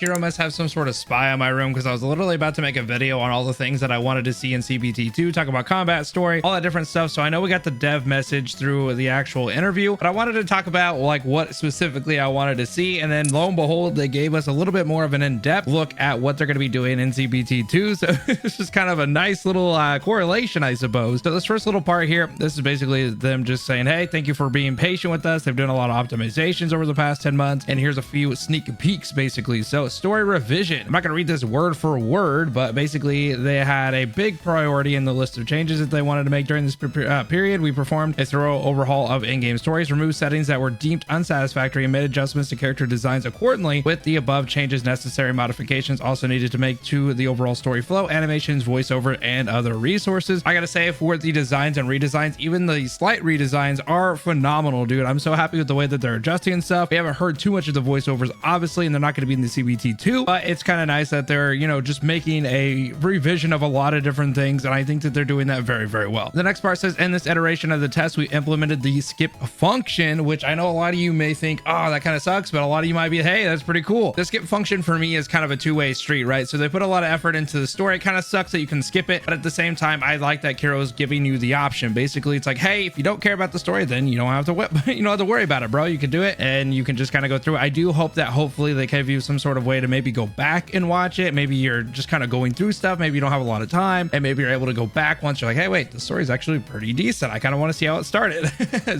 Hero must have some sort of spy on my room because I was literally about to make a video on all the things that I wanted to see in CBT 2, talk about combat story, all that different stuff. So I know we got the dev message through the actual interview, but I wanted to talk about like what specifically I wanted to see. And then lo and behold, they gave us a little bit more of an in-depth look at what they're going to be doing in CBT 2. So it's just kind of a nice little correlation, I suppose. So this first little part here, this is basically them just saying, hey, thank you for being patient with us. They've done a lot of optimizations over the past 10 months. And here's a few sneak peeks, basically. So story revision. I'm not going to read this word for word, but basically they had a big priority in the list of changes that they wanted to make during this period. We performed a thorough overhaul of in-game stories, removed settings that were deemed unsatisfactory, and made adjustments to character designs accordingly. With the above changes, necessary modifications also needed to make to the overall story flow, animations, voiceover, and other resources. I gotta say, for the designs and redesigns, even the slight redesigns are phenomenal, dude. I'm so happy with the way that they're adjusting and stuff. We haven't heard too much of the voiceovers, obviously, and they're not going to be in the CBT 2, but it's kind of nice that they're, you know, just making a revision of a lot of different things, and I think that they're doing that very, very well. The next part says, in this iteration of the test, we implemented the skip function, which I know a lot of you may think, oh, that kind of sucks, but a lot of you might be, hey, that's pretty cool. The skip function for me is kind of a two-way street, right? So they put a lot of effort into the story. It kind of sucks that you can skip it, but at the same time, I like that Kiro's giving you the option. Basically, it's like, hey, if you don't care about the story, then you don't have to you don't have to worry about it, bro. You can do it, and you can just kind of go through it. I do hope that hopefully they give you some sort of way to maybe go back and watch it. Maybe you're just kind of going through stuff. Maybe you don't have a lot of time, and maybe you're able to go back once you're like, hey, wait, the story's actually pretty decent. I kind of want to see how it started.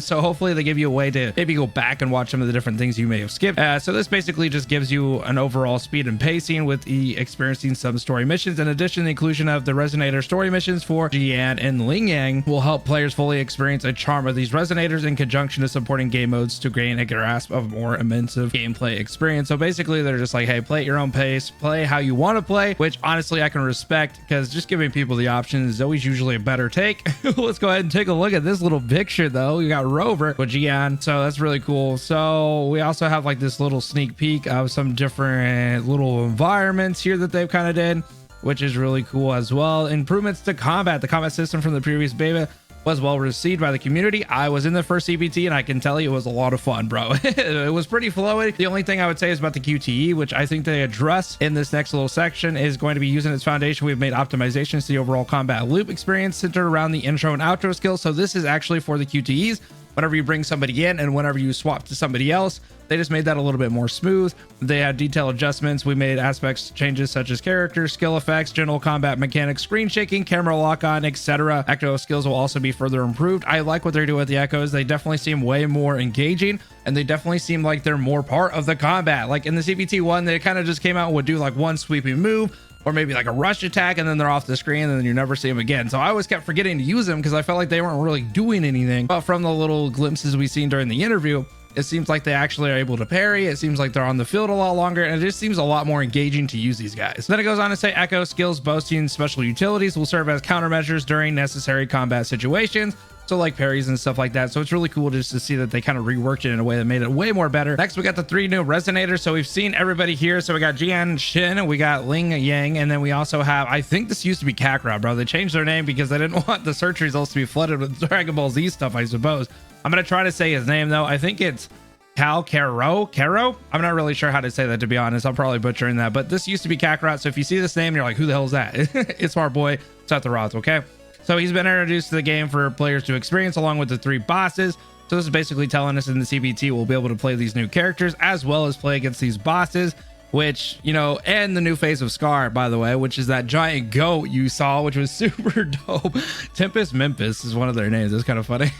So hopefully they give you a way to maybe go back and watch some of the different things you may have skipped. So this basically just gives you an overall speed and pacing with the experiencing some story missions. In addition, the inclusion of the Resonator story missions for Jian and Lingyang will help players fully experience a charm of these Resonators in conjunction to supporting game modes to gain a grasp of more immense gameplay experience. So basically they're just like, hey, play at your own pace, play how you want to play, which honestly I can respect, because just giving people the option is always usually a better take. Let's go ahead and take a look at this little picture though. You got Rover with Jian, so that's really cool. So we also have like this little sneak peek of some different little environments here that they've kind of did, which is really cool as well. Improvements to combat. The combat system from the previous beta was well received by the community. I was in the first CBT and I can tell you it was a lot of fun, bro. It was pretty flowy. The only thing I would say is about the QTE, which I think they address in this next little section, is going to be using its foundation. We've made optimizations to the overall combat loop experience centered around the intro and outro skills. So this is actually for the QTEs. Whenever you bring somebody in and whenever you swap to somebody else, they just made that a little bit more smooth. They had detailed adjustments. We made aspects changes such as character, skill effects, general combat mechanics, screen shaking, camera lock on, etc. Echo skills will also be further improved. I like what they're doing with the echoes. They definitely seem way more engaging, and they definitely seem like they're more part of the combat. Like in the CBT 1, they kind of just came out and would do like one sweeping move, or maybe like a rush attack, and then they're off the screen and then you never see them again. So I always kept forgetting to use them because I felt like they weren't really doing anything. But from the little glimpses we've seen during the interview, it seems like they actually are able to parry. It seems like they're on the field a lot longer, and it just seems a lot more engaging to use these guys. Then it goes on to say echo skills boasting special utilities will serve as countermeasures during necessary combat situations. So like parries and stuff like that. So it's really cool just to see that they kind of reworked it in a way that made it way more better. Next, we got the 3 new Resonators. So we've seen everybody here. So we got Jian Shin, we got Ling Yang, and then we also have, I think this used to be Kakarot, bro. They changed their name because they didn't want the search results to be flooded with Dragon Ball Z stuff, I suppose. I'm going to try to say his name though. I think it's Caro. I'm not really sure how to say that, to be honest. I'm probably butchering that, but this used to be Kakarot. So if you see this name, you're like, who the hell is that? It's our boy Sephiroth, okay? So he's been introduced to the game for players to experience along with the 3 bosses. So this is basically telling us in the CBT we'll be able to play these new characters as well as play against these bosses, which, you know, and the new phase of Scar, by the way, which is that giant goat you saw, which was super dope. Tempest Memphis is one of their names. It's kind of funny.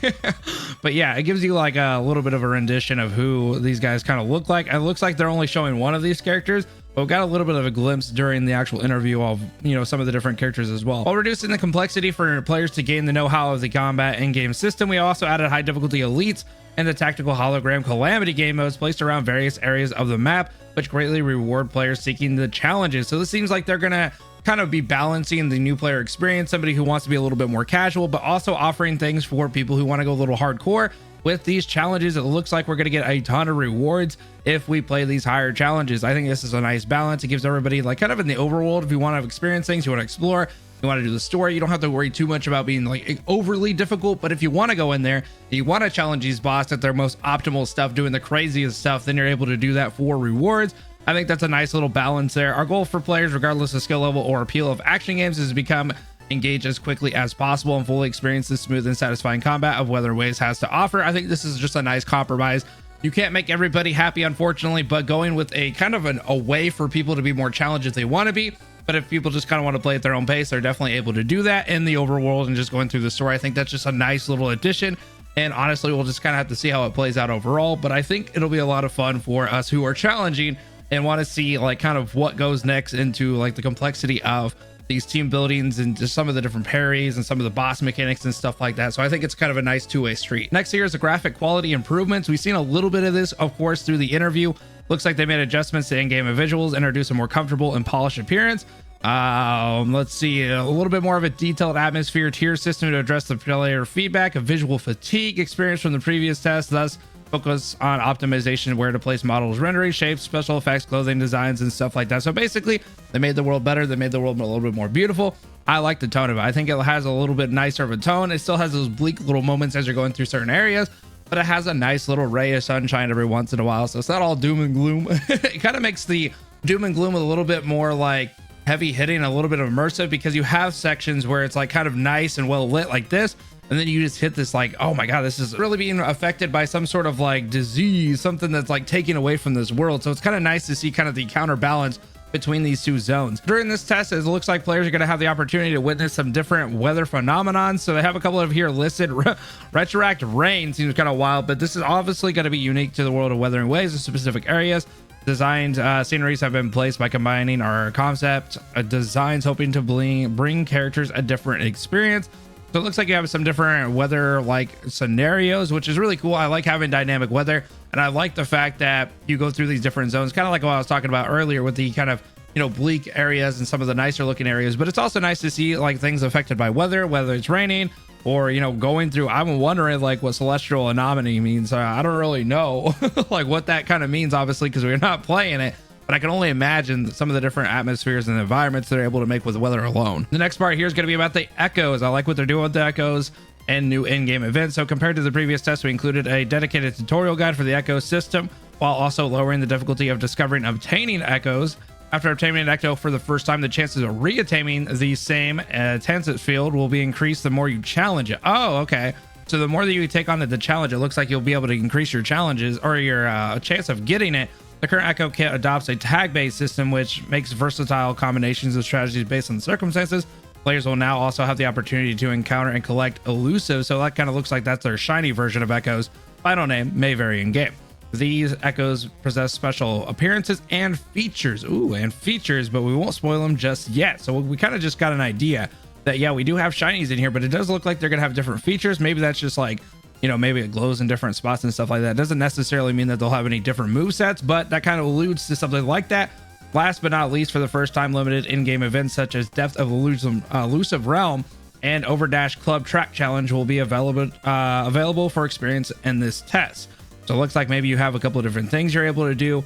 But yeah, it gives you like a little bit of a rendition of who these guys kind of look like. It looks like they're only showing one of these characters, but we got a little bit of a glimpse during the actual interview of, you know, some of the different characters as well. While reducing the complexity for players to gain the know-how of the combat in-game system, we also added high difficulty elites and the tactical hologram calamity game modes placed around various areas of the map, which greatly reward players seeking the challenges. So this seems like they're gonna kind of be balancing the new player experience, somebody who wants to be a little bit more casual, but also offering things for people who want to go a little hardcore. With these challenges, it looks like we're going to get a ton of rewards if we play these higher challenges. I think this is a nice balance. It gives everybody like kind of in the overworld, if you want to experience things, you want to explore, you want to do the story, you don't have to worry too much about being like overly difficult. But if you want to go in there, you want to challenge these boss at their most optimal stuff, doing the craziest stuff, then you're able to do that for rewards. I think that's a nice little balance there. Our goal for players, regardless of skill level or appeal of action games, is to become engaged as quickly as possible and fully experience the smooth and satisfying combat of Wuthering Waves has to offer. I think this is just a nice compromise. You can't make everybody happy, unfortunately, but going with a kind of a way for people to be more challenged if they want to be. But if people just kind of want to play at their own pace, they're definitely able to do that in the overworld and just going through the story. I think that's just a nice little addition. And honestly, we'll just kind of have to see how it plays out overall. But I think it'll be a lot of fun for us who are challenging and want to see like kind of what goes next into like the complexity of these team buildings and just some of the different parries and some of the boss mechanics and stuff like that. So I think it's kind of a nice two-way street. Next here is the graphic quality improvements. We've seen a little bit of this, of course, through the interview. Looks like they made adjustments to in-game visuals, introduce a more comfortable and polished appearance. Let's see, a little bit more of a detailed atmosphere tier system to address the player feedback of visual fatigue experience from the previous test, thus focus on optimization, where to place models, rendering, shapes, special effects, clothing designs, and stuff like that. So basically, they made the world better. They made the world a little bit more beautiful. I like the tone of it. I think it has a little bit nicer of a tone. It still has those bleak little moments as you're going through certain areas, but it has a nice little ray of sunshine every once in a while. So it's not all doom and gloom. It kind of makes the doom and gloom a little bit more like heavy hitting, a little bit of immersive, because you have sections where it's like kind of nice and well lit like this, and then you just hit this like, oh my god, this is really being affected by some sort of like disease, something that's like taking away from this world. So it's kind of nice to see kind of the counterbalance between these two zones. During this test, it looks like players are going to have the opportunity to witness some different weather phenomenons. So they have a couple of here listed. Retroact rain seems kind of wild, but this is obviously going to be unique to the world of Wuthering Waves in specific areas. Designed sceneries have been placed by combining our concept designs, hoping to bring characters a different experience. So it looks like you have some different weather like scenarios, which is really cool. I like having dynamic weather, and I like the fact that you go through these different zones, kind of like what I was talking about earlier with the kind of, you know, bleak areas and some of the nicer looking areas. But it's also nice to see like things affected by weather, whether it's raining or, you know, going through. I'm wondering like what celestial anomaly means. I don't really know like what that kind of means, obviously, because we're not playing it. But I can only imagine some of the different atmospheres and environments they're able to make with the weather alone. The next part here is going to be about the echoes. I like what they're doing with the echoes and new in-game events. So compared to the previous test, we included a dedicated tutorial guide for the echo system, while also lowering the difficulty of discovering and obtaining echoes. After obtaining an echo for the first time, the chances of re-attaining the same transit field will be increased the more you challenge it. Oh, okay. So the more that you take on the challenge, it looks like you'll be able to increase your challenges or your chance of getting it. The current Echo Kit adopts a tag-based system, which makes versatile combinations of strategies based on the circumstances. Players will now also have the opportunity to encounter and collect elusive. So that kind of looks like that's their shiny version of echoes. Final name may vary in game. These echoes possess special appearances and features. Ooh, and features, but we won't spoil them just yet. So we kind of just got an idea that, yeah, we do have shinies in here, but it does look like they're going to have different features. Maybe that's just like, you know, maybe it glows in different spots and stuff like that. It doesn't necessarily mean that they'll have any different movesets, but that kind of alludes to something like that. Last but not least, for the first time, limited in-game events such as Depth of Elusive Realm and Overdash Club Track Challenge will be available for experience in this test. So it looks like maybe you have a couple of different things you're able to do.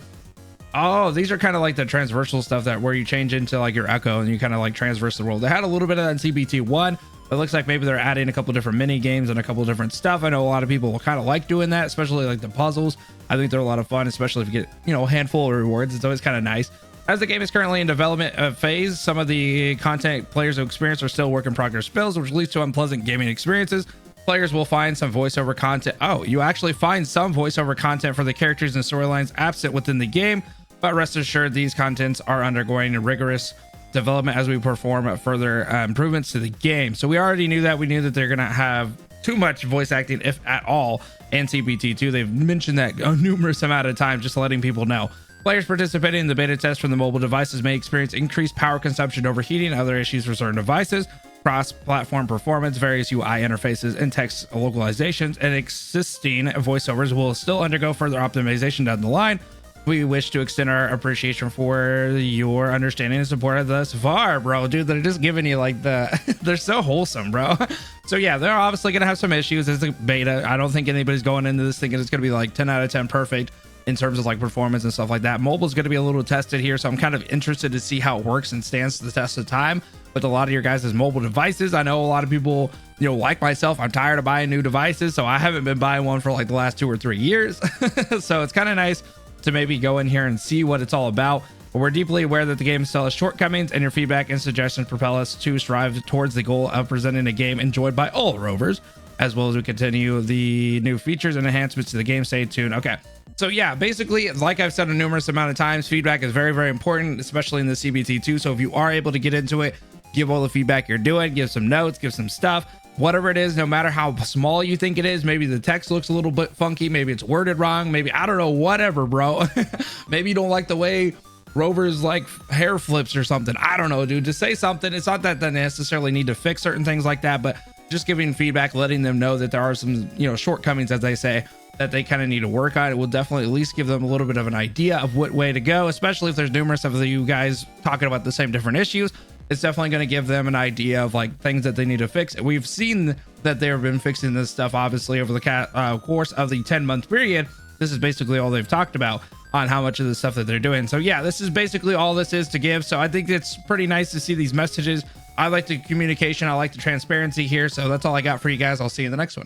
Oh, these are kind of like the transversal stuff that where you change into like your echo and you kind of like transverse the world. They had a little bit of that in CBT 1. It looks like maybe they're adding a couple different mini games and a couple different stuff. I know a lot of people will kind of like doing that, especially like the puzzles. I think they're a lot of fun, especially if you get, you know, a handful of rewards. It's always kind of nice. As the game is currently in development phase, some of the content players have experienced are still work in progress builds, which leads to unpleasant gaming experiences. Players will find some voiceover content. Oh, you actually find some voiceover content for the characters and storylines absent within the game, but rest assured these contents are undergoing a rigorous development as we perform further improvements to the game. So we already knew that. We knew that they're going to have too much voice acting, if at all, in CBT 2. They've mentioned that a numerous amount of times, just letting people know. Players participating in the beta test from the mobile devices may experience increased power consumption, overheating, and other issues for certain devices. Cross-platform performance, various UI interfaces, and text localizations, and existing voiceovers will still undergo further optimization down the line. We wish to extend our appreciation for your understanding and support thus far, bro. Dude, they're just giving you like they're so wholesome, bro. So yeah, they're obviously gonna have some issues. It's a beta. I don't think anybody's going into this thinking it's gonna be like 10 out of 10 perfect in terms of like performance and stuff like that. Mobile's gonna be a little tested here, so I'm kind of interested to see how it works and stands the test of time with a lot of your guys' mobile devices. I know a lot of people, you know, like myself, I'm tired of buying new devices, so I haven't been buying one for like the last 2 or 3 years. So it's kind of nice to maybe go in here and see what it's all about. But we're deeply aware that the game still has shortcomings, and your feedback and suggestions propel us to strive towards the goal of presenting a game enjoyed by all rovers, as well as we continue the new features and enhancements to the game. Stay tuned. Okay. So yeah, basically, like I've said a numerous amount of times, feedback is very, very important, especially in the CBT2. So if you are able to get into it, give all the feedback you're doing, give some notes, give some stuff, whatever it is, no matter how small you think it is. Maybe the text looks a little bit funky, maybe it's worded wrong, maybe, I don't know, whatever, bro. Maybe you don't like the way Rover's like hair flips or something. I don't know, dude. Just say something. It's not that they necessarily need to fix certain things like that, but just giving feedback, letting them know that there are some, you know, shortcomings, as they say, that they kind of need to work on. It will definitely at least give them a little bit of an idea of what way to go, especially if there's numerous of you guys talking about the same different issues. It's definitely going to give them an idea of like things that they need to fix. We've seen that they've been fixing this stuff, obviously, over the course of the 10-month period. This is basically all they've talked about on how much of the stuff that they're doing. So yeah, this is basically all this is to give. So I think it's pretty nice to see these messages. I like the communication. I like the transparency here. So that's all I got for you guys. I'll see you in the next one.